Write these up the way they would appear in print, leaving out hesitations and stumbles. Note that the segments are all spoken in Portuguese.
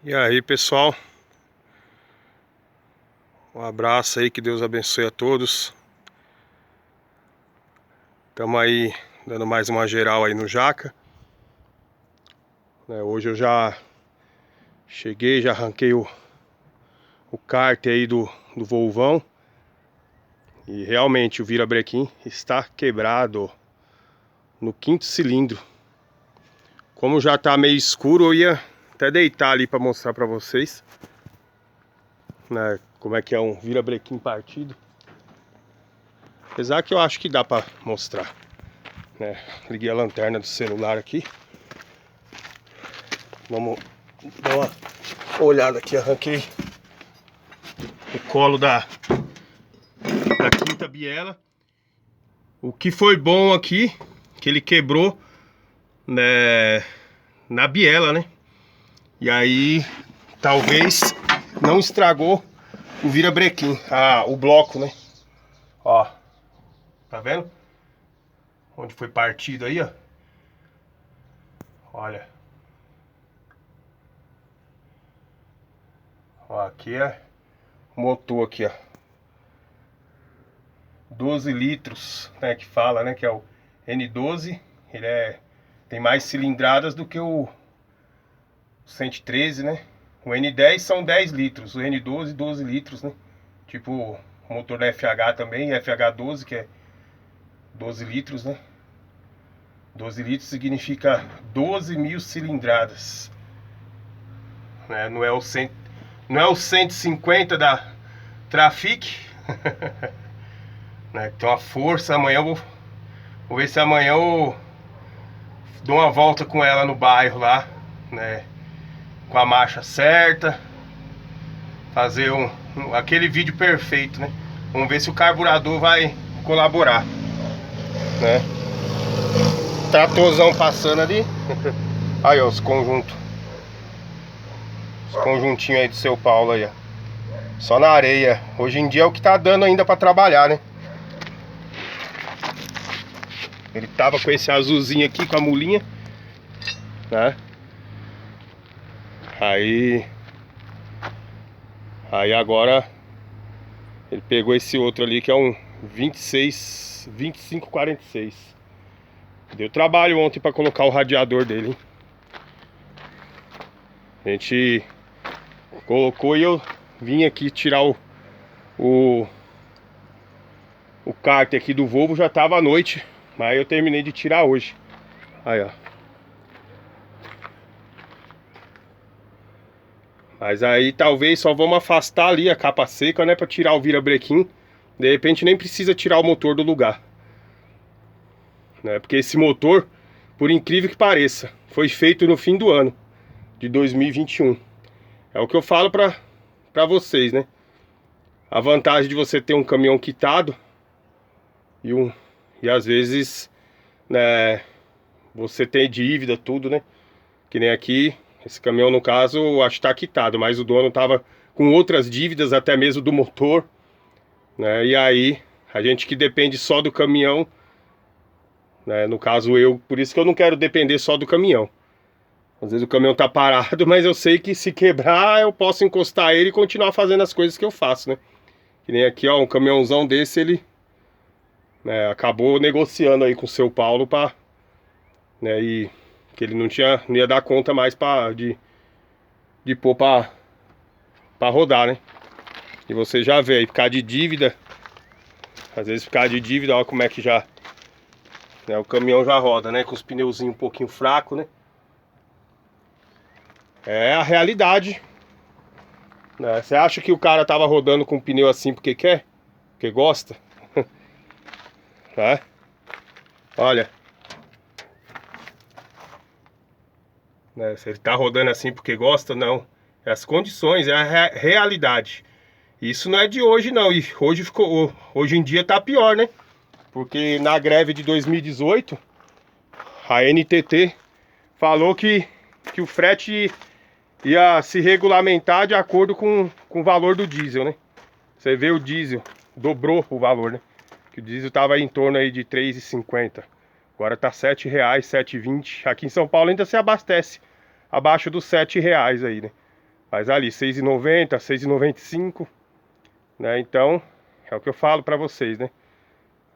E aí, pessoal, um abraço aí, que Deus abençoe a todos. Estamos aí dando mais uma geral aí no Jaca, né? Hoje eu já cheguei, já arranquei o kart aí do Volvão. E realmente o virabrequim está quebrado no 5º cilindro. Como já tá meio escuro, eu ia até deitar ali para mostrar para vocês, né, como é que é um virabrequim partido. Apesar que eu acho que dá para mostrar, né? Liguei a lanterna do celular aqui. Vamos dar uma olhada aqui. Arranquei o colo da 5ª biela. O que foi bom aqui, que ele quebrou, né, na biela, né? E aí talvez não estragou o virabrequim, o bloco, né? Ó, tá vendo? Onde foi partido aí, ó. Olha. Ó, aqui é o motor aqui, ó. 12 litros, né, que fala, né, que é o N12. Ele tem mais cilindradas do que o 113, né? O N10 são 10 litros, o N12, 12 litros, né? Tipo o motor da FH também, FH12, que é 12 litros, né? 12 litros significa 12 mil cilindradas, né? Não é o 150 da Trafic, né? Tem uma força. Amanhã eu vou ver se amanhã eu dou uma volta com ela no bairro lá, né? Com a marcha certa, fazer aquele vídeo perfeito, né? Vamos ver se o carburador vai colaborar, né? Tratorzão passando ali. Aí, ó, os conjuntos. Os conjuntinhos aí do seu Paulo aí, ó. Só na areia. Hoje em dia é o que tá dando ainda pra trabalhar, né? Ele tava com esse azulzinho aqui, com a mulinha, né? Aí agora ele pegou esse outro ali, que é um 2546. Deu trabalho ontem pra colocar o radiador dele, hein? A gente colocou e eu vim aqui tirar o kart aqui do Volvo. Já tava à noite, mas eu terminei de tirar hoje. Aí, ó. Mas aí talvez só vamos afastar ali a capa seca, né, pra tirar o virabrequim. De repente nem precisa tirar o motor do lugar, né? Porque esse motor, por incrível que pareça, foi feito no fim do ano de 2021. É o que eu falo pra vocês, né? A vantagem de você ter um caminhão quitado e às vezes, né, você tem dívida, tudo, né? Que nem aqui, esse caminhão no caso, eu acho que tá quitado, mas o dono tava com outras dívidas, até mesmo do motor, né? E aí, a gente que depende só do caminhão, né? No caso eu, por isso que eu não quero depender só do caminhão. Às vezes o caminhão tá parado, mas eu sei que se quebrar eu posso encostar ele e continuar fazendo as coisas que eu faço, né? Que nem aqui, ó, um caminhãozão desse, ele, né, acabou negociando aí com o seu Paulo pra, né, e que ele não ia dar conta mais de pôr pra rodar, né? E você já vê aí, ficar de dívida, às vezes ficar de dívida, ó como é que já, né, o caminhão já roda, né, com os pneuzinhos um pouquinho fracos, né? É a realidade, né? Você acha que o cara tava rodando com pneu assim porque quer? Porque gosta? Tá? Olha, né, se ele tá rodando assim porque gosta, não. É as condições, é a realidade. Isso não é de hoje, não. E hoje em dia tá pior, né? Porque na greve de 2018, a NTT falou que o frete ia se regulamentar de acordo com o valor do diesel, né? Você vê, o diesel dobrou o valor, né? Que o diesel tava em torno aí de R$3,50. Agora tá R$7, R$7,20. Aqui em São Paulo ainda se abastece abaixo dos R$7 aí, né? Mas ali, 6,90, 6,95, né? Então, é o que eu falo para vocês, né?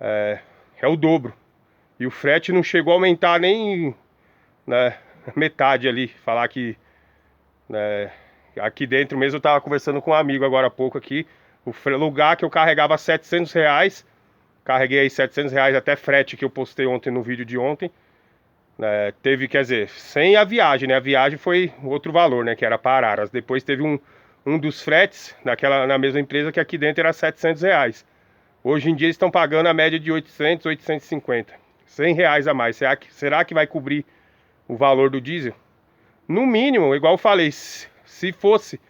É o dobro. E o frete não chegou a aumentar nem, né, metade ali. Falar que, né, aqui dentro mesmo eu tava conversando com um amigo agora há pouco aqui. O lugar que eu carregava R$ 700, carreguei aí R$ 700 até frete que eu postei ontem no vídeo de ontem. Teve, quer dizer, sem a viagem, né? A viagem foi outro valor, né? Que era para Araras. Depois teve um dos fretes na mesma empresa que aqui dentro era R$ 700. Hoje em dia eles estão pagando a média de 800, 850. R$ 100 a mais. Será que vai cobrir o valor do diesel? No mínimo, igual eu falei, se fosse,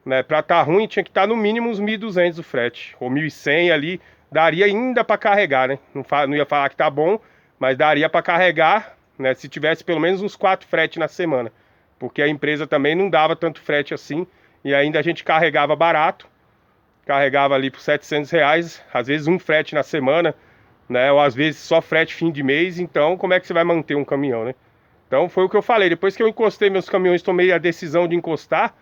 né, para estar ruim, tinha que estar no mínimo uns 1.200 o frete. Ou 1.100 ali, daria ainda para carregar, né? Não ia falar que tá bom, mas daria para carregar, né, se tivesse pelo menos uns 4 fretes na semana. Porque a empresa também não dava tanto frete assim, e ainda a gente carregava barato. Carregava ali por R$ 700, às vezes um frete na semana, né? Ou às vezes só frete fim de mês. Então, como é que você vai manter um caminhão, né? Então, foi o que eu falei. Depois que eu encostei meus caminhões, tomei a decisão de encostar,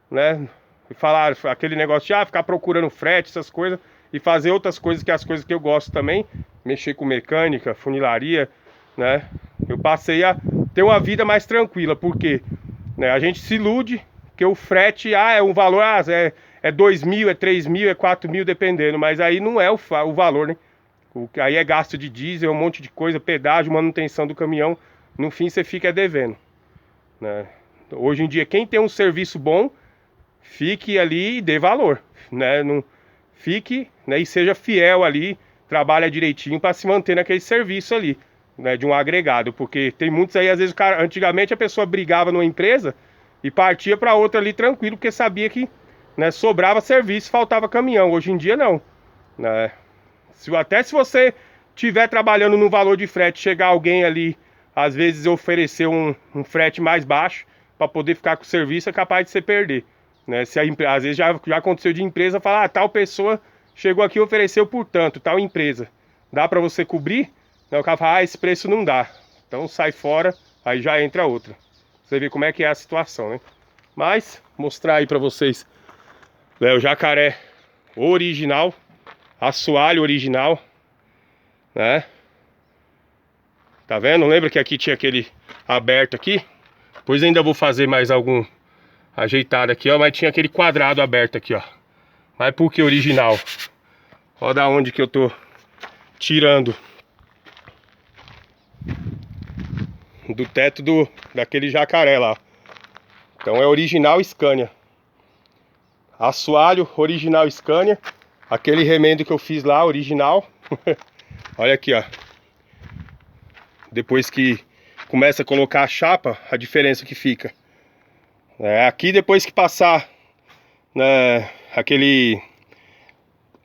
né? E falar aquele negócio de ficar procurando frete, essas coisas, e fazer outras coisas, que é as coisas que eu gosto também, mexer com mecânica, funilaria, né? Eu passei a ter uma vida mais tranquila, porque, né, a gente se ilude que o frete, é um valor, é 2.000, é 3.000, é 4.000, dependendo, mas aí não é o valor, né? Aí é gasto de diesel, um monte de coisa, pedágio, manutenção do caminhão, no fim você fica devendo, né? Hoje em dia, quem tem um serviço bom, fique ali e dê valor, né? Não fique, né, e seja fiel ali, trabalha direitinho para se manter naquele serviço ali, né, de um agregado, porque tem muitos aí, às vezes, antigamente a pessoa brigava numa empresa e partia para outra ali tranquilo, porque sabia que, né, sobrava serviço, faltava caminhão. Hoje em dia não, né? Até se você estiver trabalhando no valor de frete, chegar alguém ali, às vezes oferecer um frete mais baixo para poder ficar com o serviço, é capaz de você perder, né? Às vezes já aconteceu de empresa falar, tal pessoa chegou aqui e ofereceu por tanto, tal empresa, dá para você cobrir? O cara fala, esse preço não dá, então sai fora, aí já entra outra. Você vê como é que é a situação, né? Mas, mostrar aí pra vocês, né, o jacaré original, assoalho original, né? Tá vendo? Lembra que aqui tinha aquele aberto aqui? Depois ainda vou fazer mais algum ajeitado aqui, ó. Mas tinha aquele quadrado aberto aqui, ó. Mas por que original? Ó da onde que eu tô tirando. Do teto daquele jacaré lá. Então é original Scania. Assoalho original Scania. Aquele remendo que eu fiz lá, original. Olha aqui, ó. Depois que começa a colocar a chapa, a diferença que fica. Aqui depois que passar, né, aquele...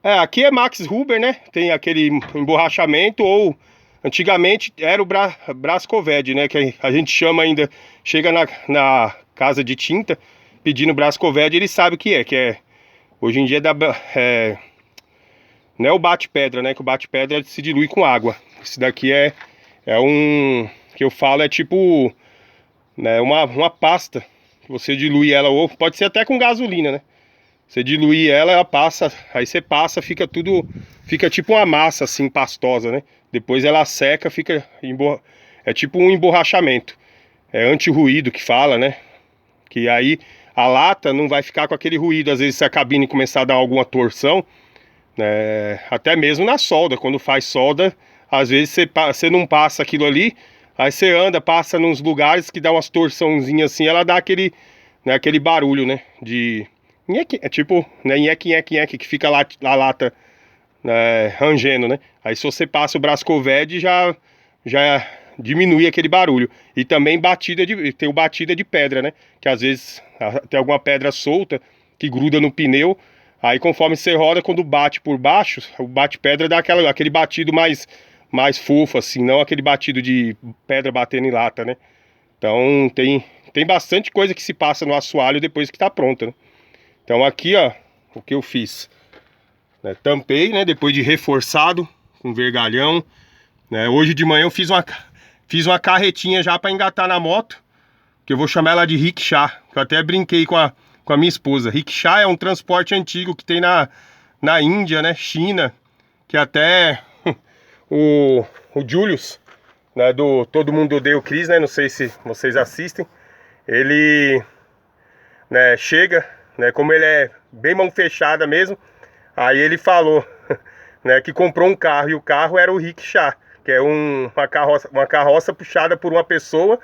aqui é Max Huber, né? Tem aquele emborrachamento, ou antigamente era o Brascoved, né? Que a gente chama ainda, chega na casa de tinta pedindo Brascoved, ele sabe o que é hoje em dia não é o bate-pedra, né? Que o bate-pedra se dilui com água. Esse daqui é um, que eu falo, é tipo, né, uma pasta. Você dilui ela, ou pode ser até com gasolina, né? Você dilui ela passa, aí você passa, fica tipo uma massa assim, pastosa, né? Depois ela seca, é tipo um emborrachamento. É anti-ruído que fala, né? Que aí a lata não vai ficar com aquele ruído. Às vezes se a cabine começar a dar alguma torção, né? Até mesmo na solda, quando faz solda, às vezes você não passa aquilo ali, aí você passa nos lugares que dá umas torçãozinhas assim, ela dá aquele, né, aquele barulho, né? É tipo, né, nheque, que fica lá a lata, né, rangendo, né? Aí se você passa o Brascoved, já diminui aquele barulho. E também tem o batida de pedra, né? Que às vezes tem alguma pedra solta que gruda no pneu. Aí conforme você roda, quando bate por baixo, o bate-pedra dá aquele batido mais fofo, assim, não aquele batido de pedra batendo em lata, né? Então tem bastante coisa que se passa no assoalho depois que tá pronta, né? Então aqui, ó, o que eu fiz, né, tampei, né, depois de reforçado com vergalhão, né? Hoje de manhã eu fiz uma carretinha já para engatar na moto, que eu vou chamar ela de rickshaw. Eu até brinquei com com a minha esposa. Rickshaw é um transporte antigo que tem na Índia, né, China, que até o Julius, né, do Todo Mundo Odeia o Chris, né, não sei se vocês assistem, ele, né, chega, né, como ele é bem mão fechada mesmo, aí ele falou, né, que comprou um carro, e o carro era o rickshaw, que é uma carroça puxada por uma pessoa,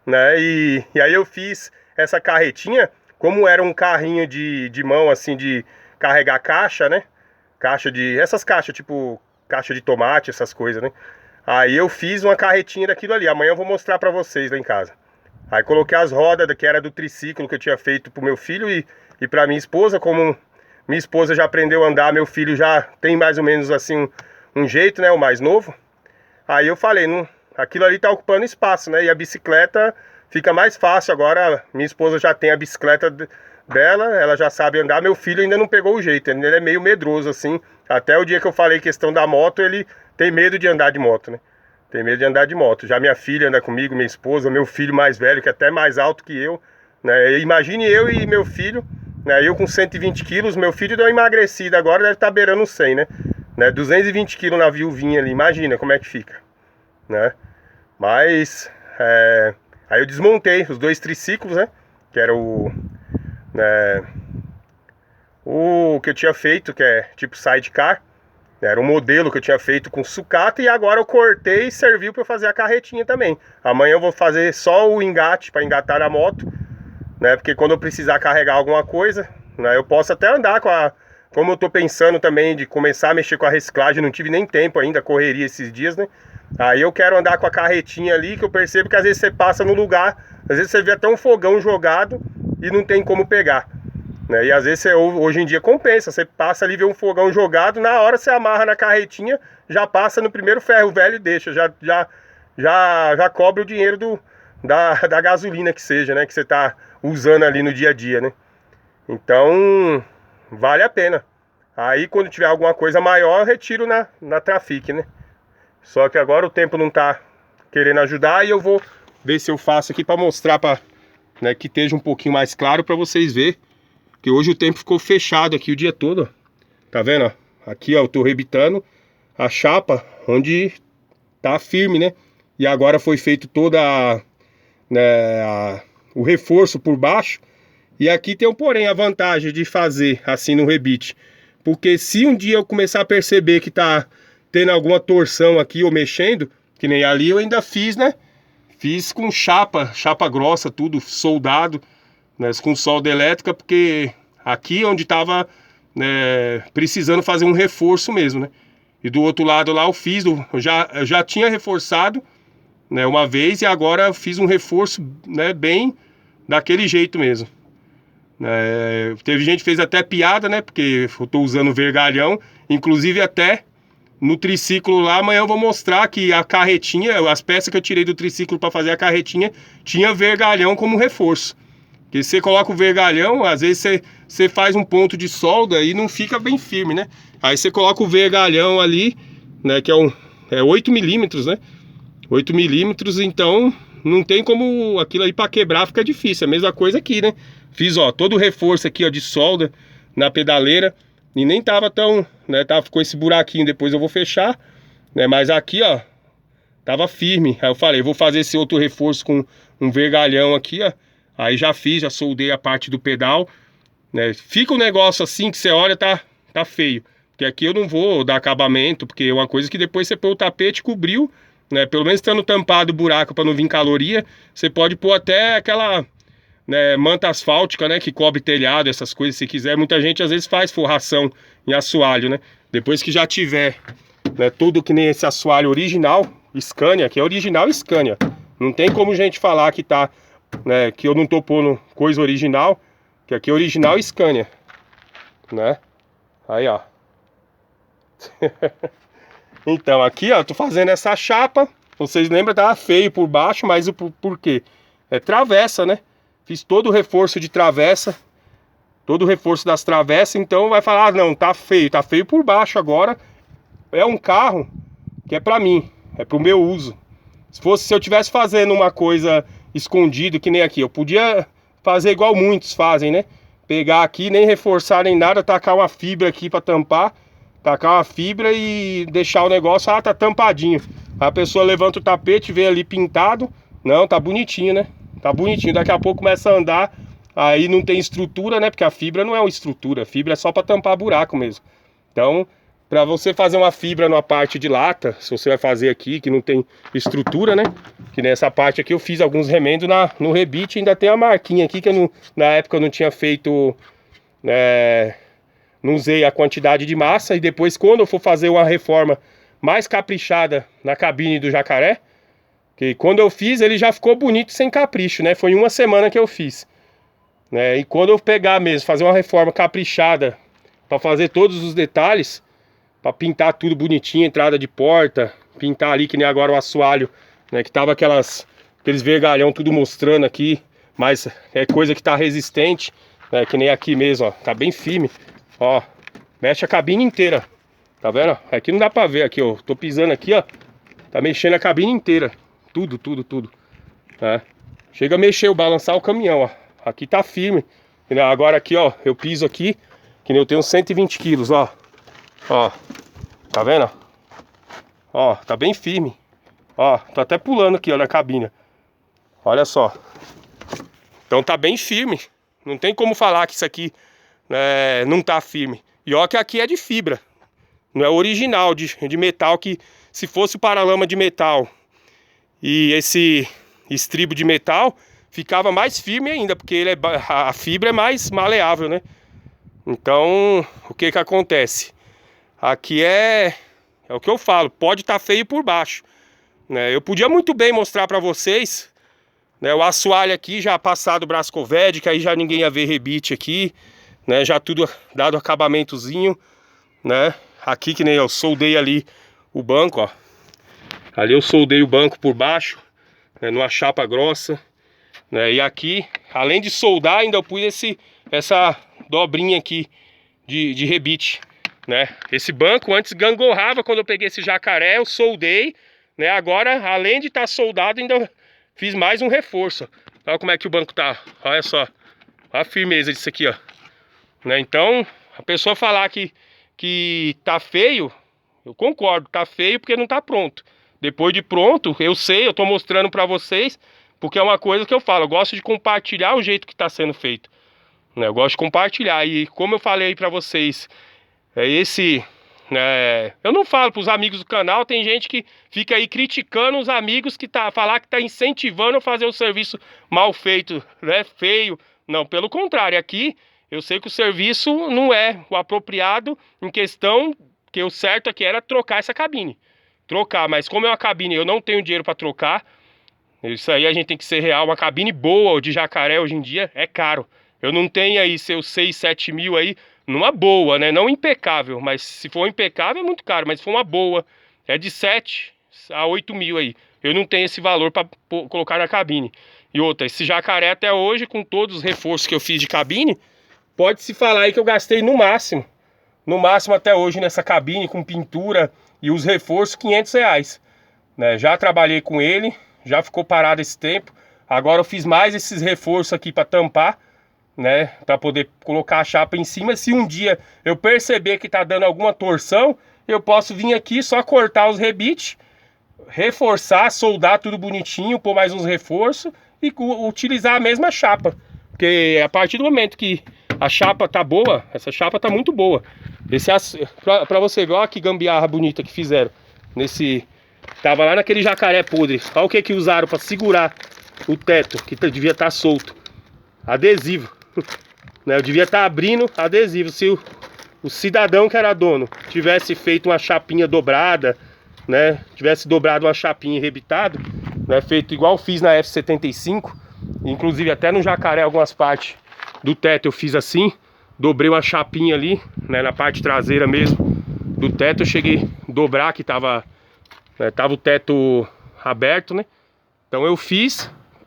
né, e aí eu fiz essa carretinha, como era um carrinho de mão, assim, de carregar caixa, né, essas caixas, tipo caixa de tomate, essas coisas, né, aí eu fiz uma carretinha daquilo ali, amanhã eu vou mostrar pra vocês lá em casa. Aí coloquei as rodas, que era do triciclo que eu tinha feito pro meu filho e pra minha esposa. Como minha esposa já aprendeu a andar, meu filho já tem mais ou menos assim um jeito, né, o mais novo. Aí eu falei, aquilo ali tá ocupando espaço, né, e a bicicleta fica mais fácil. Agora minha esposa já tem a bicicleta dela, ela já sabe andar, meu filho ainda não pegou o jeito, ele é meio medroso assim. Até o dia que eu falei questão da moto, ele tem medo de andar de moto, né. Tem medo de andar de moto. Já minha filha anda comigo, minha esposa, meu filho mais velho, que é até mais alto que eu, né? Imagine eu e meu filho, né? Eu com 120 quilos, meu filho deu uma emagrecida agora, deve estar beirando 100, né? 220 quilos na viuvinha ali, imagina como é que fica, né? Mas, aí eu desmontei os dois triciclos, né? Que era o que eu tinha feito, que é tipo sidecar. Era um modelo que eu tinha feito com sucata, e agora eu cortei e serviu para fazer a carretinha também. Amanhã eu vou fazer só o engate para engatar na moto, né? Porque quando eu precisar carregar alguma coisa, né, eu posso até andar como eu tô pensando também de começar a mexer com a reciclagem, não tive nem tempo ainda, correria esses dias, né? Aí eu quero andar com a carretinha ali, que eu percebo que às vezes você passa no lugar, às vezes você vê até um fogão jogado e não tem como pegar. E às vezes hoje em dia compensa, você passa ali, vê um fogão jogado, na hora você amarra na carretinha, já passa no primeiro ferro velho e deixa, já cobre o dinheiro da gasolina que seja, né, que você tá usando ali no dia a dia, né. Então, vale a pena. Aí quando tiver alguma coisa maior, eu retiro na Trafic, né. Só que agora o tempo não tá querendo ajudar, e eu vou ver se eu faço aqui para mostrar, né, que esteja um pouquinho mais claro para vocês verem. Que hoje o tempo ficou fechado aqui o dia todo, ó. Tá vendo, ó? Aqui, ó, eu tô rebitando a chapa onde tá firme, né? E agora foi feito toda o reforço por baixo. E aqui tem porém a vantagem de fazer assim no rebite, porque se um dia eu começar a perceber que tá tendo alguma torção aqui ou mexendo, que nem ali eu ainda fiz, né? Fiz com chapa grossa, tudo soldado, né, com solda elétrica, porque aqui onde tava, né, precisando fazer um reforço mesmo, né? E do outro lado lá eu fiz, eu já tinha reforçado, né, uma vez, e agora eu fiz um reforço, né, bem daquele jeito mesmo. Teve gente que fez até piada, né, porque eu tô usando vergalhão, inclusive até no triciclo lá, amanhã eu vou mostrar que a carretinha, as peças que eu tirei do triciclo para fazer a carretinha, tinha vergalhão como reforço. Porque você coloca o vergalhão, às vezes você faz um ponto de solda e não fica bem firme, né? Aí você coloca o vergalhão ali, né, que é 8 milímetros, né? 8 milímetros, então não tem como aquilo aí para quebrar, fica difícil. É a mesma coisa aqui, né? Fiz, ó, todo o reforço aqui, ó, de solda na pedaleira, e nem tava tão, né, ficou esse buraquinho, depois eu vou fechar, né? Mas aqui, ó, tava firme. Aí eu falei, vou fazer esse outro reforço com um vergalhão aqui, ó. Aí já fiz, já soldei a parte do pedal, né? Fica um negócio assim que você olha, tá feio. Porque aqui eu não vou dar acabamento, porque é uma coisa que depois você põe o tapete, cobriu, né? Pelo menos estando tampado o buraco para não vir caloria, você pode pôr até aquela, né, manta asfáltica, né, que cobre telhado, essas coisas, se quiser. Muita gente às vezes faz forração em assoalho, né? Depois que já tiver, né, tudo que nem esse assoalho original, Scania, que é original Scania. Não tem como gente falar que tá, né, que eu não tô pondo coisa original, que aqui é original Scania, né? Aí, ó. Então, aqui, ó, tô fazendo essa chapa. Vocês lembram, tava feio por baixo, mas por quê? É travessa, né? Fiz todo o reforço de travessa, todo o reforço das travessas. Então vai falar, ah, não, tá feio por baixo agora. É um carro que é pra mim, é pro meu uso. Se eu tivesse fazendo uma coisa escondido, que nem aqui, eu podia fazer igual muitos fazem, né? pegar aqui, nem reforçar nem nada, tacar uma fibra aqui pra tampar. Tacar uma fibra e deixar o negócio, tá tampadinho. A pessoa levanta o tapete, vê ali pintado. Não, tá bonitinho, né? Tá bonitinho, daqui a pouco começa a andar. Aí não tem estrutura, né? Porque a fibra não é uma estrutura, a fibra é só pra tampar buraco mesmo. Então, pra você fazer uma fibra numa parte de lata, se você vai fazer aqui, que não tem estrutura, né? Que nessa parte aqui eu fiz alguns remendos no rebite, ainda tem a marquinha aqui, que eu não, na época eu não tinha feito... não usei a quantidade de massa. E depois, quando eu for fazer uma reforma mais caprichada na cabine do jacaré, que quando eu fiz ele já ficou bonito sem capricho, né? Foi em uma semana que eu fiz, né? E quando eu pegar mesmo, fazer uma reforma caprichada, para fazer todos os detalhes, para pintar tudo bonitinho, entrada de porta, pintar ali que nem agora o assoalho, né? Que tava aqueles vergalhão tudo mostrando aqui, mas é coisa que tá resistente, né? Que nem aqui mesmo, ó, tá bem firme. Ó, mexe a cabine inteira. Tá vendo? Aqui não dá pra ver, aqui, ó. Tô pisando aqui, ó. Tá mexendo a cabine inteira. Tudo, tudo, tudo. É. Chega a mexer, balançar o caminhão, ó. Aqui tá firme. Agora aqui, ó, eu piso aqui, que nem eu tenho 120 quilos, ó. Ó, tá vendo? Ó, tá bem firme. Ó, tô até pulando aqui, ó, na cabine. Olha só. Então tá bem firme. Não tem como falar que isso aqui não tá firme. E ó que aqui é de fibra. Não é original de metal, que se fosse o paralama de metal e esse estribo de metal, ficava mais firme ainda, porque a fibra é mais maleável, né? Então, o que que acontece? Aqui é o que eu falo, pode estar feio por baixo, né? Eu podia muito bem mostrar para vocês, né, o assoalho aqui já passado o Brascoved, que aí já ninguém ia ver rebite aqui, né? Já tudo dado acabamentozinho, né? Aqui que nem eu soldei ali o banco, ó. Ali eu soldei o banco por baixo, né, numa chapa grossa, né? E aqui, além de soldar, ainda eu pus essa dobrinha aqui de rebite, né? Esse banco antes gangorrava quando eu peguei esse jacaré, eu soldei, né? Agora, além de estar soldado, ainda fiz mais um reforço. Olha como é que o banco tá, olha só. Olha a firmeza disso aqui, ó. Né? Então, a pessoa falar que tá feio, eu concordo, tá feio porque não tá pronto. Depois de pronto, eu sei, eu tô mostrando pra vocês, porque é uma coisa que eu falo, eu gosto de compartilhar o jeito que tá sendo feito, né? Eu gosto de compartilhar, e como eu falei pra vocês, eu não falo pros amigos do canal, tem gente que fica aí criticando os amigos que falar que tá incentivando a fazer o serviço mal feito, né, feio. Não, pelo contrário, aqui eu sei que o serviço não é o apropriado em questão, que o certo aqui era trocar essa cabine. Trocar, mas como é uma cabine, eu não tenho dinheiro para trocar. Isso aí a gente tem que ser real. Uma cabine boa de jacaré hoje em dia é caro. Eu não tenho aí seus 6, 7 mil aí numa boa, né? Não impecável, mas se for impecável é muito caro. Mas se for uma boa, é de 7 a 8 mil aí. Eu não tenho esse valor para colocar na cabine. E outra, esse jacaré até hoje, com todos os reforços que eu fiz de cabine, pode-se falar aí que eu gastei no máximo até hoje nessa cabine, com pintura e os reforços, 500 reais. Né? Já trabalhei com ele, já ficou parado esse tempo. Agora eu fiz mais esses reforços aqui para tampar, né? Para poder colocar a chapa em cima. Se um dia eu perceber que tá dando alguma torção, eu posso vir aqui só cortar os rebites, reforçar, soldar tudo bonitinho, pôr mais uns reforços e utilizar a mesma chapa. Porque a partir do momento que a chapa tá boa, essa chapa tá muito boa. Pra você ver, olha que gambiarra bonita que fizeram. Tava lá naquele jacaré podre. Olha o que usaram pra segurar o teto, que devia estar solto. Adesivo. Né? Eu devia estar abrindo adesivo. Se o cidadão que era dono tivesse feito uma chapinha dobrada, né? Tivesse dobrado uma chapinha e rebitado, né? Feito igual eu fiz na F75. Inclusive até no jacaré, algumas partes do teto eu fiz assim. Dobrei uma chapinha ali, né, na parte traseira mesmo do teto. Eu cheguei a dobrar, que tava o teto aberto, né? Então eu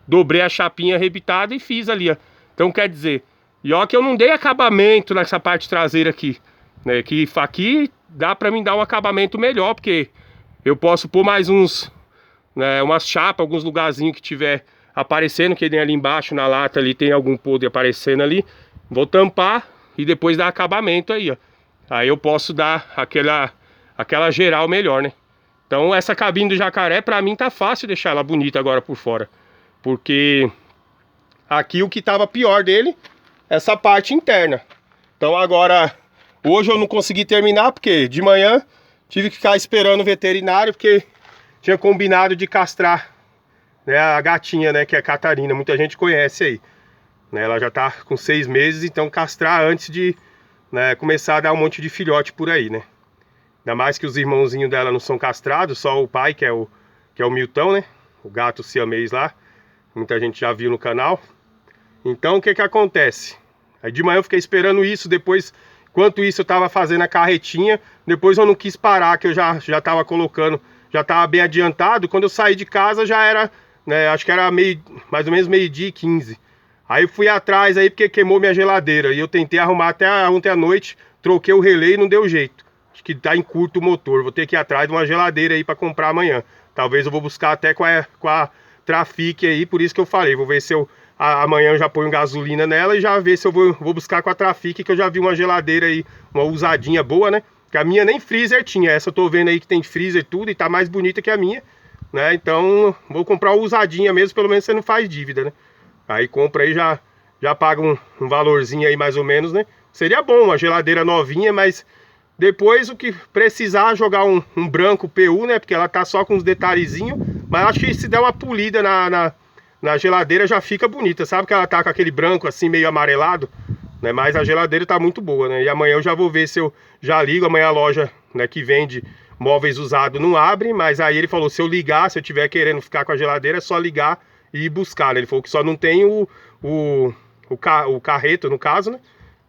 dobrei a chapinha rebitada e fiz ali, ó. Então quer dizer, e ó que eu não dei acabamento nessa parte traseira aqui, né? Que aqui dá pra mim dar um acabamento melhor, porque eu posso pôr mais umas chapas, alguns lugarzinhos que tiver aparecendo, que nem ali embaixo na lata ali tem algum podre aparecendo ali. vou tampar e depois dar acabamento aí, ó. Aí eu posso dar aquela geral melhor, né? Então essa cabine do Jacaré, pra mim tá fácil deixar ela bonita agora por fora. Porque aqui o que tava pior dele, essa parte interna. Então agora, hoje eu não consegui terminar, porque de manhã tive que ficar esperando o veterinário, porque tinha combinado de castrar, né, a gatinha, né, que é a Catarina, muita gente conhece aí. Né, ela já tá com 6 meses, então castrar antes de, né, começar a dar um monte de filhote por aí, né. Ainda mais que os irmãozinhos dela não são castrados, só o pai, que é o Milton, né, o gato siamês lá. Muita gente já viu no canal. Então o que que acontece? Aí de manhã eu fiquei esperando isso, depois, enquanto isso eu tava fazendo a carretinha, depois eu não quis parar, que eu já tava colocando, já tava bem adiantado. Quando eu saí de casa já era, né, acho que era mais ou menos 12h15. Aí eu fui atrás aí porque queimou minha geladeira, e eu tentei arrumar até ontem à noite, troquei o relé e não deu jeito. Acho que tá em curto o motor, vou ter que ir atrás de uma geladeira aí pra comprar amanhã. Talvez eu vou buscar até com a Trafic aí, por isso que eu falei, vou ver se eu amanhã eu já ponho gasolina nela e já ver se eu vou buscar com a Trafic, que eu já vi uma geladeira aí, uma usadinha boa, né? Que a minha nem freezer tinha, essa eu tô vendo aí que tem freezer e tudo, e tá mais bonita que a minha, né? Então vou comprar uma usadinha mesmo, pelo menos você não faz dívida, né? Aí compra aí, já paga um valorzinho aí mais ou menos, né? Seria bom uma geladeira novinha, mas depois o que precisar jogar um branco PU, né? Porque ela tá só com uns detalhezinhos, mas acho que se der uma polida na geladeira já fica bonita. Sabe que ela tá com aquele branco assim meio amarelado, né? Mas a geladeira tá muito boa, né? E amanhã eu já vou ver se eu já ligo. Amanhã a loja, né, que vende móveis usados não abre, mas aí ele falou, se eu ligar, se eu tiver querendo ficar com a geladeira, é só ligar e ir buscar, né? Ele falou que só não tem o carreto, no caso, né?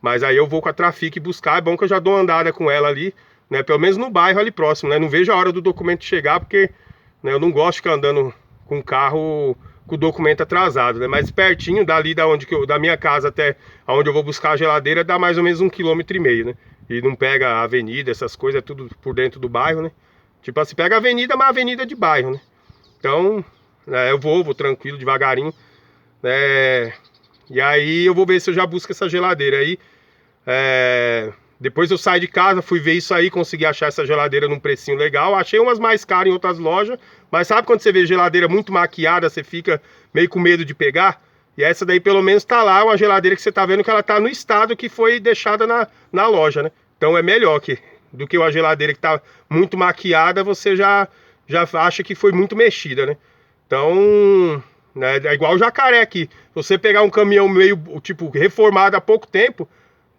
Mas aí eu vou com a Trafic buscar. É bom que eu já dou uma andada com ela ali, né? Pelo menos no bairro ali próximo, né? Não vejo a hora do documento chegar, porque, né, eu não gosto de ficar andando com o carro com o documento atrasado, né? Mas pertinho dali da minha casa até onde eu vou buscar a geladeira dá mais ou menos 1,5 km, né? E não pega a avenida, essas coisas, é tudo por dentro do bairro, né? Tipo assim, pega a avenida, mas a avenida de bairro, né? Então, né, eu vou tranquilo, devagarinho, né? E aí eu vou ver se eu já busco essa geladeira aí. Depois eu saí de casa, fui ver isso aí, consegui achar essa geladeira num precinho legal. Achei umas mais caras em outras lojas, mas sabe quando você vê geladeira muito maquiada, você fica meio com medo de pegar? E essa daí pelo menos tá lá, uma geladeira que você tá vendo que ela tá no estado que foi deixada na loja, né? Então é melhor do que uma geladeira que tá muito maquiada, você já acha que foi muito mexida, né? Então, né, é igual o Jacaré aqui. Se você pegar um caminhão meio, tipo, reformado há pouco tempo,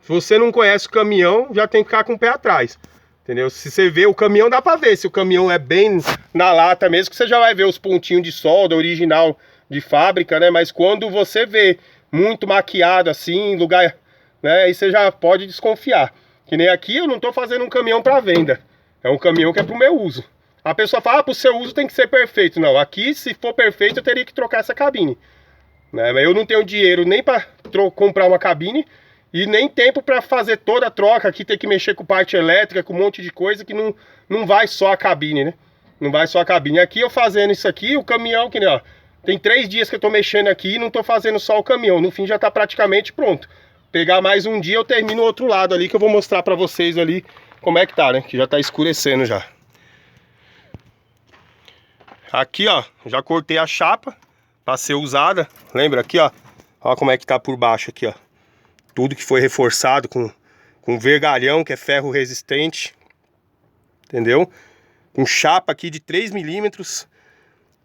se você não conhece o caminhão, já tem que ficar com o pé atrás, entendeu? Se você vê o caminhão, dá pra ver se o caminhão é bem na lata mesmo, que você já vai ver os pontinhos de solda original de fábrica, né? Mas quando você vê muito maquiado assim, lugar, né, aí você já pode desconfiar. Que nem aqui eu não tô fazendo um caminhão para venda, é um caminhão que é pro meu uso. A pessoa fala, pro seu uso tem que ser perfeito. Não, aqui se for perfeito eu teria que trocar essa cabine, né? Mas eu não tenho dinheiro nem para comprar uma cabine e nem tempo para fazer toda a troca. Aqui tem que mexer com parte elétrica, com um monte de coisa que não vai só a cabine, né? Não vai só a cabine. Aqui eu fazendo isso aqui, o caminhão, que nem, ó, tem 3 dias que eu tô mexendo aqui e não tô fazendo só o caminhão. No fim já tá praticamente pronto. Pegar mais um dia eu termino o outro lado ali, que eu vou mostrar pra vocês ali como é que tá, né? Que já tá escurecendo já. Aqui, ó, já cortei a chapa pra ser usada. Lembra aqui, ó? Ó como é que tá por baixo aqui, ó. Tudo que foi reforçado com vergalhão, que é ferro resistente. Entendeu? Com chapa aqui de 3 milímetros.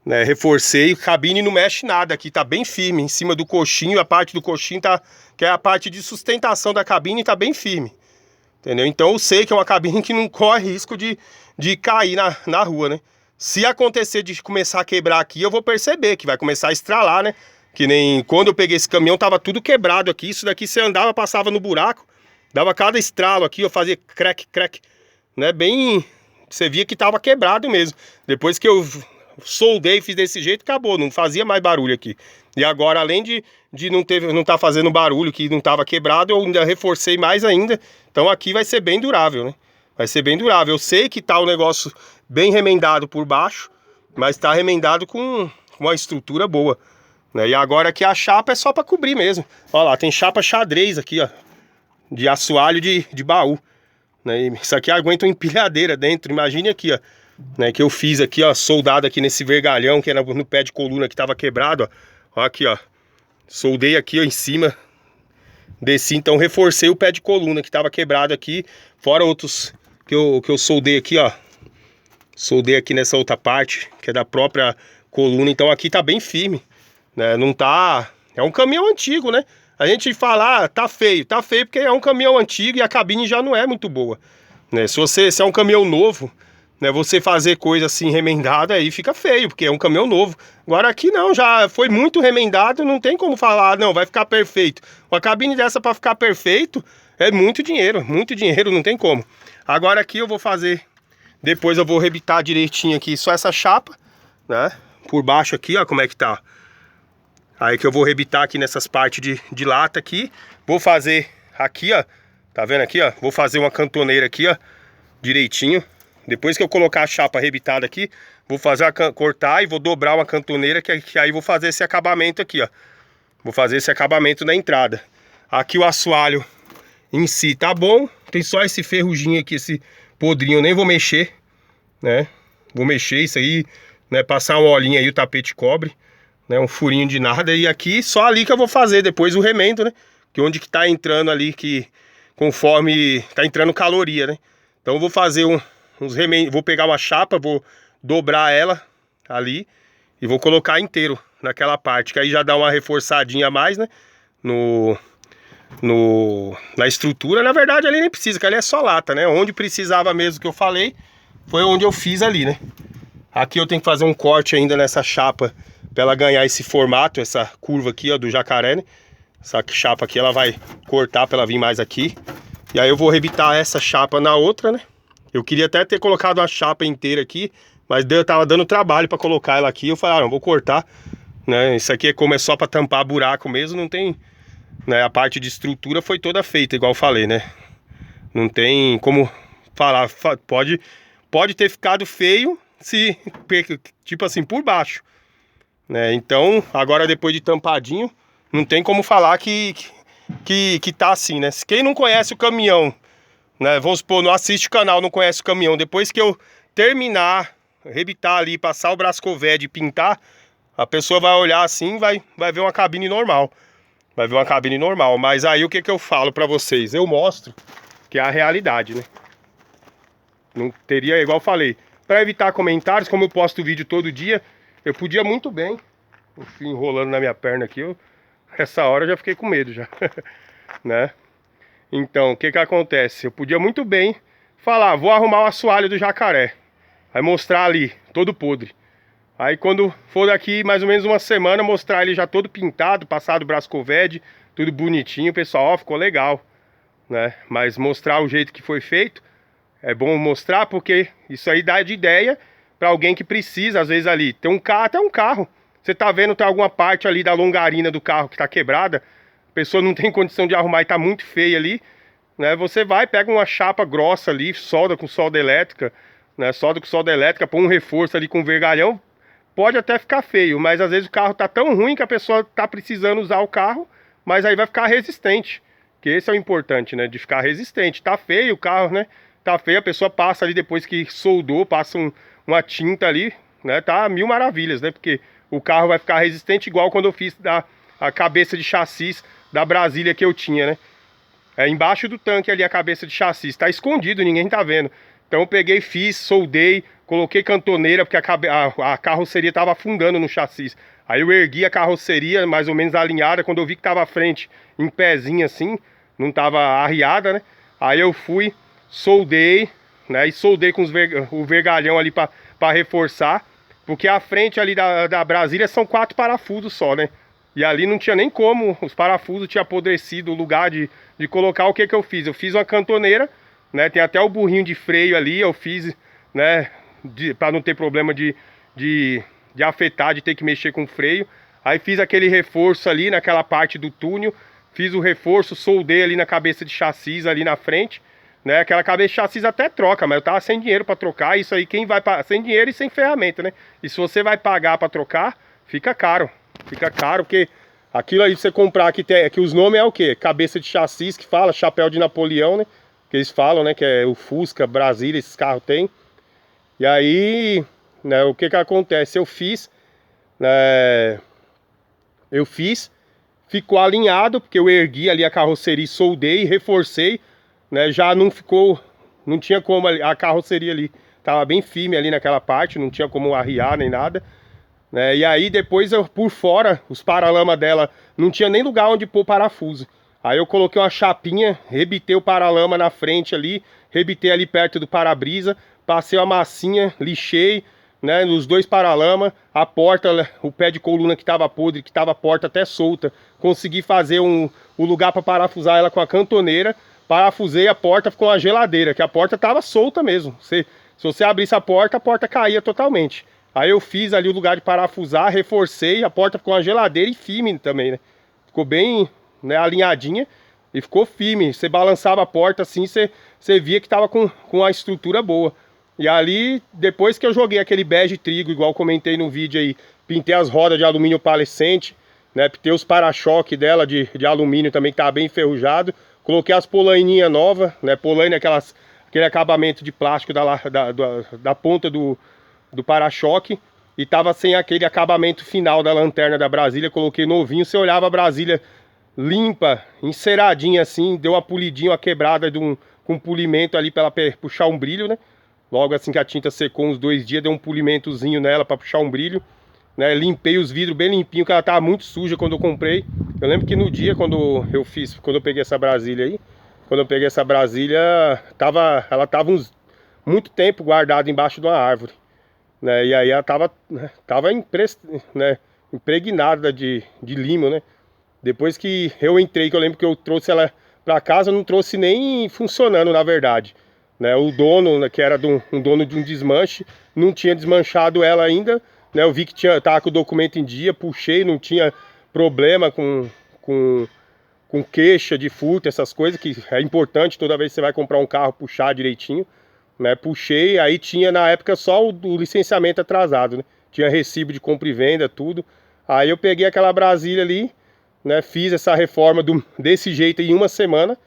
Né, reforcei, cabine não mexe nada aqui, tá bem firme, em cima do coxinho, a parte do coxinho tá, que é a parte de sustentação da cabine, tá bem firme, entendeu? Então eu sei que é uma cabine que não corre risco de cair na rua, né? Se acontecer de começar a quebrar aqui, eu vou perceber que vai começar a estralar, né? Que nem quando eu peguei esse caminhão, tava tudo quebrado aqui, isso daqui você andava, passava no buraco, dava cada estralo aqui, eu fazia crack, né? Bem, você via que tava quebrado mesmo. Depois que eu soldei e fiz desse jeito, acabou, não fazia mais barulho aqui. E agora, além de não tá fazendo barulho, que não tava quebrado, eu ainda reforcei mais ainda. Então aqui vai ser bem durável, né? Vai ser bem durável. Eu sei que tá o negócio bem remendado por baixo, mas tá remendado com uma estrutura boa. né? E agora aqui a chapa é só para cobrir mesmo. Olha lá, tem chapa xadrez aqui, ó, de assoalho de baú, né? E isso aqui aguenta uma empilhadeira dentro, imagine aqui, ó, né? Que eu fiz aqui, ó, soldado aqui nesse vergalhão que era no pé de coluna que tava quebrado, ó. Ó aqui, ó, soldei aqui, ó, em cima. Desci, então reforcei o pé de coluna que tava quebrado aqui, fora outros que eu soldei aqui, ó. Soldei aqui nessa outra parte, que é da própria coluna, então aqui tá bem firme, né? Não tá... É um caminhão antigo, né? A gente fala, ah, tá feio porque é um caminhão antigo e a cabine já não é muito boa, né? Se é um caminhão novo, né, você fazer coisa assim remendada aí fica feio, porque é um caminhão novo. Agora aqui não, já foi muito remendado, não tem como falar, não, vai ficar perfeito. Uma cabine dessa para ficar perfeito é muito dinheiro, não tem como. Agora aqui eu vou fazer, depois eu vou rebitar direitinho aqui só essa chapa, né, por baixo aqui, ó, como é que tá. Aí que eu vou rebitar aqui nessas partes de lata aqui, vou fazer aqui, ó, tá vendo aqui, ó, vou fazer uma cantoneira aqui, ó, direitinho. Depois que eu colocar a chapa rebitada aqui, vou fazer cortar e vou dobrar uma cantoneira que aí vou fazer esse acabamento aqui, ó. Vou fazer esse acabamento na entrada. Aqui o assoalho em si tá bom. Tem só esse ferruginho aqui, esse podrinho, eu nem vou mexer, né? Vou mexer isso aí, né? Passar um olhinho aí, o tapete cobre, né? Um furinho de nada. E aqui, só ali que eu vou fazer depois o remendo, né? Que onde que tá entrando ali, que conforme tá entrando caloria, né? Então eu vou fazer uns remendos, vou pegar uma chapa, vou dobrar ela ali e vou colocar inteiro naquela parte, que aí já dá uma reforçadinha a mais, né? Na estrutura. Na verdade ali nem precisa, que ali é só lata, né? Onde precisava mesmo que eu falei, foi onde eu fiz ali, né? Aqui eu tenho que fazer um corte ainda nessa chapa para ela ganhar esse formato, essa curva aqui, ó, do jacaré, né? Essa chapa aqui ela vai cortar para ela vir mais aqui. E aí eu vou rebitar essa chapa na outra, né? Eu queria até ter colocado a chapa inteira aqui, mas tava dando trabalho para colocar ela aqui. Eu falei, ah, não, vou cortar, né? Isso aqui é como é só para tampar buraco mesmo, não tem, né? A parte de estrutura foi toda feita, igual eu falei, né? Não tem como falar, pode ter ficado feio se, tipo assim, por baixo, né? Então, agora depois de tampadinho, não tem como falar que tá assim, né? Quem não conhece o caminhão, né, vamos supor, não assiste o canal, não conhece o caminhão, depois que eu terminar, rebitar ali, passar o Brascoved e pintar, a pessoa vai olhar assim, vai ver uma cabine normal. Vai ver uma cabine normal. Mas aí o que eu falo pra vocês? Eu mostro que é a realidade, né? Não teria, igual eu falei, pra evitar comentários, como eu posto vídeo todo dia, eu podia muito bem, o fio enrolando na minha perna aqui, essa hora eu já fiquei com medo já, né? Então, o que acontece? Eu podia muito bem falar, vou arrumar o assoalho do jacaré. Aí mostrar ali, todo podre. Aí quando for daqui mais ou menos uma semana, mostrar ele já todo pintado, passado o Brascoved, tudo bonitinho, pessoal, ó, ficou legal, né? Mas mostrar o jeito que foi feito, é bom mostrar porque isso aí dá de ideia para alguém que precisa, às vezes ali, tem um carro, até um carro. Você tá vendo, tem alguma parte ali da longarina do carro que tá quebrada, a pessoa não tem condição de arrumar e tá muito feia ali, né? Você vai, pega uma chapa grossa ali, solda com solda elétrica, né? Solda com solda elétrica, põe um reforço ali com vergalhão, pode até ficar feio, mas às vezes o carro tá tão ruim que a pessoa tá precisando usar o carro, mas aí vai ficar resistente, que esse é o importante, né? De ficar resistente. Tá feio o carro, né? Tá feio, a pessoa passa ali depois que soldou, passa uma tinta ali, né? Tá mil maravilhas, né? Porque o carro vai ficar resistente igual quando eu fiz a cabeça de chassi da Brasília que eu tinha, né? É embaixo do tanque ali a cabeça de chassi, tá escondido, ninguém tá vendo. Então eu peguei, fiz, soldei, coloquei cantoneira, porque a carroceria tava afundando no chassi. Aí eu ergui a carroceria mais ou menos alinhada, quando eu vi que tava a frente em pezinho assim, não tava arriada, né? Aí eu fui, soldei, né? E soldei com o vergalhão ali pra reforçar, porque a frente ali da Brasília são 4 parafusos só, né? E ali não tinha nem como, os parafusos tinham apodrecido o lugar de colocar. O que eu fiz? Eu fiz uma cantoneira, né? Tem até o burrinho de freio ali, eu fiz, né? Para não ter problema de afetar, de ter que mexer com o freio. Aí fiz aquele reforço ali naquela parte do túnel, fiz o reforço, soldei ali na cabeça de chassi ali na frente, né? Aquela cabeça de chassi até troca, mas eu tava sem dinheiro para trocar. Isso aí quem vai sem dinheiro e sem ferramenta, né? E se você vai pagar para trocar, fica caro. Fica caro, porque aquilo aí você comprar que os nomes é o quê? Cabeça de chassi que fala, chapéu de Napoleão, né? Que eles falam, né? Que é o Fusca, Brasília, esses carros tem. E aí, né, o que que acontece? Eu fiz, ficou alinhado, porque eu ergui ali a carroceria, soldei, reforcei, né? Já não ficou, não tinha como, a carroceria ali tava bem firme ali naquela parte, não tinha como arriar nem nada, né? E aí depois eu, por fora, os paralamas dela, não tinha nem lugar onde pôr parafuso. Aí eu coloquei uma chapinha, rebitei o paralama na frente ali, rebitei ali perto do para-brisa, passei uma massinha, lixei, né, nos dois paralamas, a porta, o pé de coluna que estava podre, que estava a porta até solta, consegui fazer o lugar para parafusar ela com a cantoneira, parafusei a porta, ficou uma geladeira, que a porta estava solta mesmo. Se você abrisse a porta caía totalmente. Aí eu fiz ali o lugar de parafusar, reforcei, a porta ficou uma geladeira e firme também, né? Ficou bem, né, alinhadinha e ficou firme. Você balançava a porta assim, você via que estava com a estrutura boa. E ali, depois que eu joguei aquele bege trigo, igual comentei no vídeo aí, pintei as rodas de alumínio palescente, né, pintei os para-choque dela de alumínio também, que estava bem enferrujado. Coloquei as polaininhas novas, né, polaina, aquele acabamento de plástico da ponta do para-choque. E tava sem aquele acabamento final da lanterna da Brasília, coloquei novinho. Você olhava a Brasília limpa, enceradinha assim, deu uma polidinha, uma quebrada com polimento ali para ela puxar um brilho, né? Logo assim que a tinta secou uns 2 dias, deu um polimentozinho nela para puxar um brilho, né? Limpei os vidros bem limpinho, que ela tava muito suja quando eu comprei. Eu lembro que no dia quando eu peguei essa Brasília aí, ela tava muito tempo guardada embaixo de uma árvore, né? E aí ela tava impregnada de limo, né? Depois que eu entrei, que eu lembro que eu trouxe ela para casa, eu não trouxe nem funcionando, na verdade, né? O dono, né, que era um dono de um desmanche, não tinha desmanchado ela ainda, né? Eu vi que tava com o documento em dia, puxei, não tinha problema com queixa de furto, essas coisas, que é importante toda vez que você vai comprar um carro, puxar direitinho, né? Puxei, aí tinha na época só o licenciamento atrasado, né? Tinha recibo de compra e venda, tudo. Aí eu peguei aquela Brasília ali, né? Fiz essa reforma desse jeito em uma semana,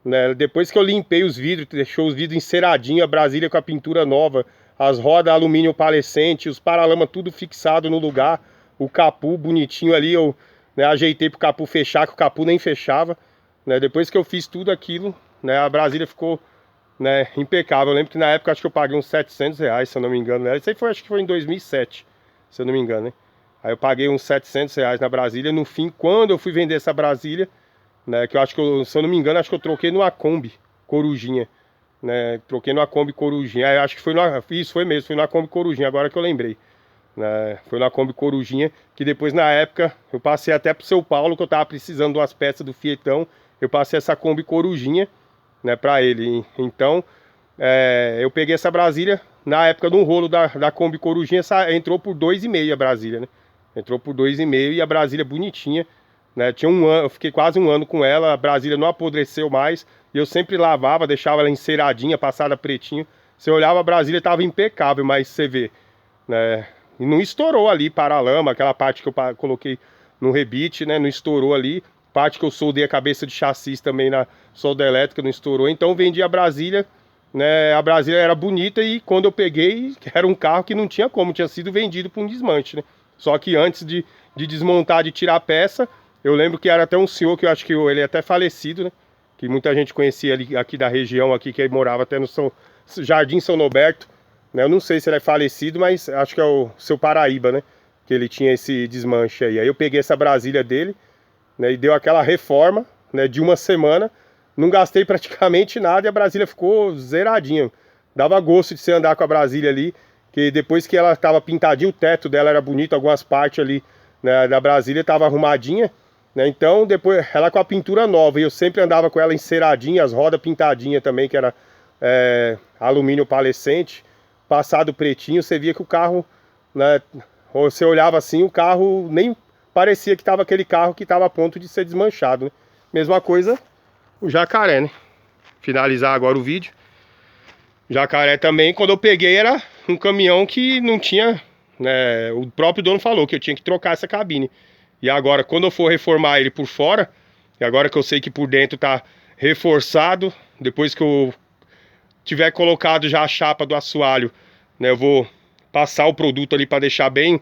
né? Depois que eu limpei os vidros, deixou os vidros enceradinhos, a Brasília com a pintura nova, as rodas alumínio palescente, os paralamas tudo fixado no lugar, o capu bonitinho ali, eu, né, ajeitei pro capu fechar, que o capu nem fechava, né? Depois que eu fiz tudo aquilo, né, a Brasília ficou, né, impecável. Eu lembro que na época acho que eu paguei uns 700 reais, se eu não me engano, né? Isso aí acho que foi em 2007, se eu não me engano, né? Aí eu paguei uns 700 reais na Brasília. No fim, quando eu fui vender essa Brasília, né, que eu acho que, se eu não me engano, acho que eu troquei numa Kombi Corujinha, né? Troquei numa Kombi Corujinha. Aí eu acho que isso foi mesmo, foi numa Kombi Corujinha, agora que eu lembrei, né? Foi numa Kombi Corujinha, que depois na época eu passei até pro São Paulo, que eu tava precisando de umas peças do Fietão. Eu passei essa Kombi Corujinha, né, pra ele. Então, eu peguei essa Brasília, na época de um rolo da Kombi Corujinha, entrou por 2,5 a Brasília, né? Entrou por 2,5 e a Brasília bonitinha, né? Tinha um ano, eu fiquei quase um ano com ela, a Brasília não apodreceu mais, e eu sempre lavava, deixava ela enceradinha, passada pretinho. Você olhava, a Brasília tava impecável, mas você vê, né? E não estourou ali paralama, aquela parte que eu coloquei no rebite, né? Não estourou ali. Parte que eu soldei a cabeça de chassi também na solda elétrica, não estourou. Então vendi a Brasília, né? A Brasília era bonita e quando eu peguei, era um carro que não tinha como, tinha sido vendido para um desmanche, né? Só que antes de desmontar, de tirar a peça, eu lembro que era até um senhor, que eu acho que ele é até falecido, né? Que muita gente conhecia ali, aqui da região, aqui, que ele morava até no Jardim São Norberto, né? Eu não sei se ele é falecido, mas acho que é o seu Paraíba, né? Que ele tinha esse desmanche aí. Aí eu peguei essa Brasília dele, né? E deu aquela reforma, né, de uma semana. Não gastei praticamente nada e a Brasília ficou zeradinha. Dava gosto de você andar com a Brasília ali, que depois que ela estava pintadinha, o teto dela era bonito, algumas partes ali, né, da Brasília estava arrumadinha, né? Então depois ela com a pintura nova, e eu sempre andava com ela enceradinha, as rodas pintadinhas também, que era alumínio palescente, passado pretinho. Você via que o carro, né, você olhava assim, o carro nem parecia que estava aquele carro que estava a ponto de ser desmanchado, né? Mesma coisa o Jacaré, né? Finalizar agora o vídeo. Jacaré também, quando eu peguei, era um caminhão que não tinha, né? O próprio dono falou que eu tinha que trocar essa cabine. E agora, quando eu for reformar ele por fora, e agora que eu sei que por dentro tá reforçado, depois que eu tiver colocado já a chapa do assoalho, né, eu vou passar o produto ali para deixar bem,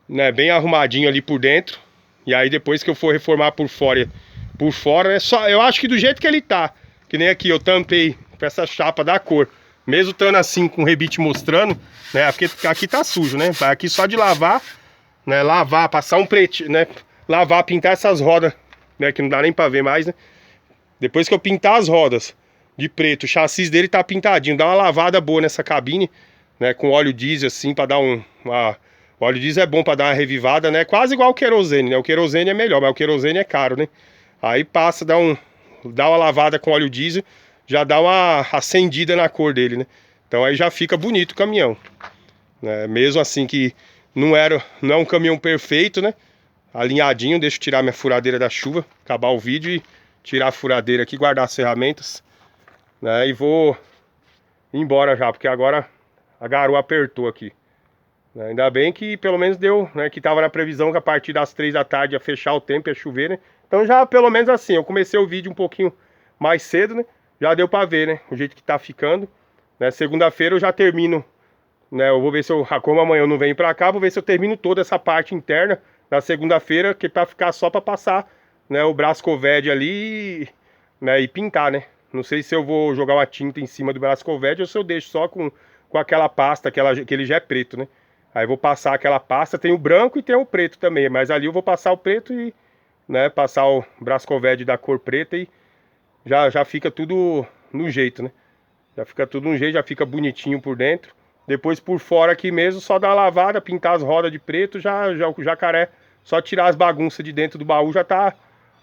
né, bem arrumadinho ali por dentro. E aí depois que eu for reformar por fora é só, eu acho que do jeito que ele tá, que nem aqui eu tampei com essa chapa da cor, mesmo estando assim com o rebite mostrando, né, porque aqui tá sujo, né, aqui só de lavar, né, lavar, passar um preto, né, lavar, pintar essas rodas, né, que não dá nem para ver mais, né. Depois que eu pintar as rodas de preto, o chassi dele tá pintadinho, dá uma lavada boa nessa cabine, né, com óleo diesel assim para dar o óleo diesel é bom para dar uma revivada, né? Quase igual o querosene, né? O querosene é melhor, mas o querosene é caro, né? Aí passa, dá uma lavada com óleo diesel, já dá uma acendida na cor dele, né? Então aí já fica bonito o caminhão, né? Mesmo assim que não é um caminhão perfeito, né? Alinhadinho, deixa eu tirar minha furadeira da chuva, acabar o vídeo e tirar a furadeira aqui, guardar as ferramentas, né? E vou embora já, porque agora a garoa apertou aqui. Ainda bem que pelo menos deu, né? Que tava na previsão que a partir das 3 da tarde ia fechar o tempo, ia chover, né? Então já pelo menos assim, eu comecei o vídeo um pouquinho mais cedo, né? Já deu pra ver, né? O jeito que tá ficando, né? Segunda-feira eu já termino, né? Eu vou ver se eu, como amanhã eu não venho pra cá, vou ver se eu termino toda essa parte interna na segunda-feira, que pra ficar só pra passar, né? O Brascoved ali, né? E pintar, né? Não sei se eu vou jogar uma tinta em cima do Brascoved ou se eu deixo só com aquela pasta, que ele já é preto, né? Aí eu vou passar aquela pasta, tem o branco e tem o preto também, mas ali eu vou passar o preto e, né, passar o Brascoved da cor preta e já fica tudo no jeito, né? Já fica tudo no jeito, já fica bonitinho por dentro. Depois por fora aqui mesmo, só dar uma lavada, pintar as rodas de preto, já o jacaré, só tirar as bagunças de dentro do baú já tá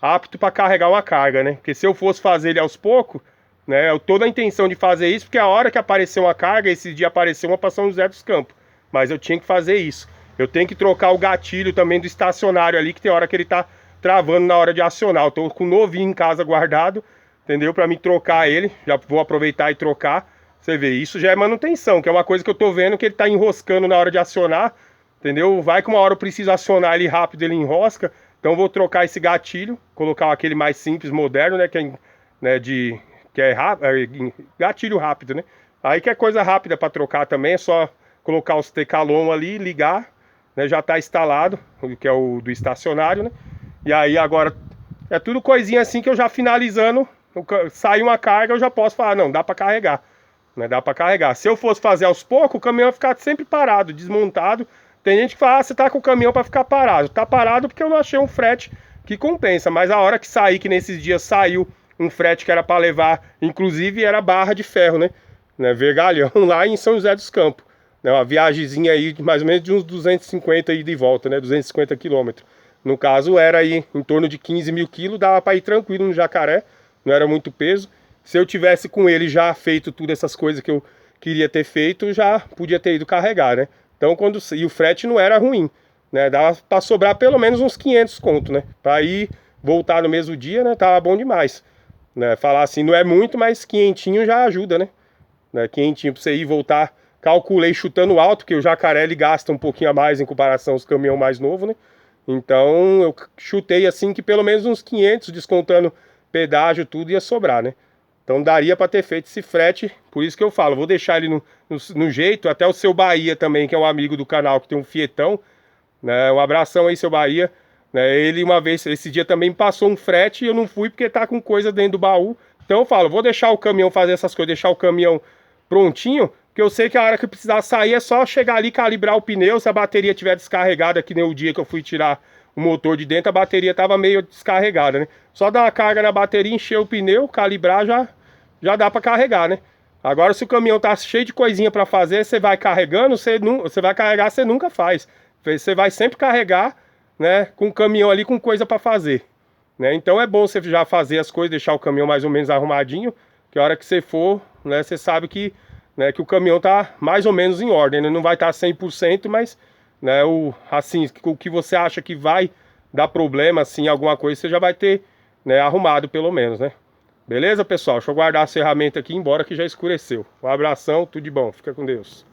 apto para carregar uma carga, né? Porque se eu fosse fazer ele aos poucos, né, eu tô na intenção de fazer isso, porque a hora que apareceu uma carga, esse dia apareceu uma para São José dos Campos. Mas eu tinha que fazer isso. Eu tenho que trocar o gatilho também do estacionário ali, que tem hora que ele tá travando na hora de acionar. Eu tô com o novinho em casa guardado, entendeu? Pra mim trocar ele. Já vou aproveitar e trocar. Você vê, isso já é manutenção, que é uma coisa que eu tô vendo que ele tá enroscando na hora de acionar, entendeu? Vai que uma hora eu preciso acionar ele rápido, ele enrosca. Então eu vou trocar esse gatilho, colocar aquele mais simples, moderno, né? Que é gatilho rápido, né? Aí que é coisa rápida pra trocar também, é só colocar os tecalon ali, ligar, né, já tá instalado, que é o do estacionário, né? E aí agora é tudo coisinha assim que eu já finalizando, sai uma carga, eu já posso falar, não, dá para carregar, né? Dá para carregar. Se eu fosse fazer aos poucos, o caminhão ia ficar sempre parado, desmontado. Tem gente que fala, você tá com o caminhão para ficar parado. Tá parado porque eu não achei um frete que compensa, mas a hora que sair, que nesses dias saiu um frete que era para levar, inclusive era barra de ferro, né? Vergalhão lá em São José dos Campos. Uma viagemzinha aí de mais ou menos de uns 250 ida e volta, né? 250 quilômetros. No caso era aí em torno de 15 mil quilos, dava para ir tranquilo no jacaré, não era muito peso. Se eu tivesse com ele já feito tudo essas coisas que eu queria ter feito, já podia ter ido carregar, né? Então e o frete não era ruim, né? Dava para sobrar pelo menos uns 500 conto, né? Para ir voltar no mesmo dia, né? Tava bom demais, né? Falar assim, não é muito, mas 500 já ajuda, né? 500 para você ir e voltar. Calculei chutando alto, que o jacaré ele gasta um pouquinho a mais em comparação aos caminhões mais novos, né? Então eu chutei assim que pelo menos uns 500, descontando pedágio, tudo ia sobrar, né? Então daria para ter feito esse frete, por isso que eu falo, vou deixar ele no jeito, até o seu Bahia também, que é um amigo do canal, que tem um Fietão, né? Um abração aí, seu Bahia. Né? Ele uma vez, esse dia também passou um frete e eu não fui porque tá com coisa dentro do baú. Então eu falo, vou deixar o caminhão fazer essas coisas, deixar o caminhão prontinho, porque eu sei que a hora que eu precisar sair é só chegar ali, calibrar o pneu. Se a bateria estiver descarregada, que nem o dia que eu fui tirar o motor de dentro, a bateria estava meio descarregada, né? Só dar uma carga na bateria, encher o pneu, calibrar, já dá para carregar, né? Agora se o caminhão tá cheio de coisinha para fazer, você vai carregando, você vai carregar, você nunca faz. Você vai sempre carregar, né, com o caminhão ali com coisa para fazer, né? Então é bom você já fazer as coisas, deixar o caminhão mais ou menos arrumadinho, que a hora que você for, né, você sabe que, né, que o caminhão tá mais ou menos em ordem, né? Não vai estar 100%, mas, né, assim, o que você acha que vai dar problema, assim, alguma coisa, você já vai ter, né, arrumado pelo menos, né? Beleza, pessoal? Deixa eu guardar a ferramenta aqui, embora que já escureceu. Um abração, tudo de bom. Fica com Deus.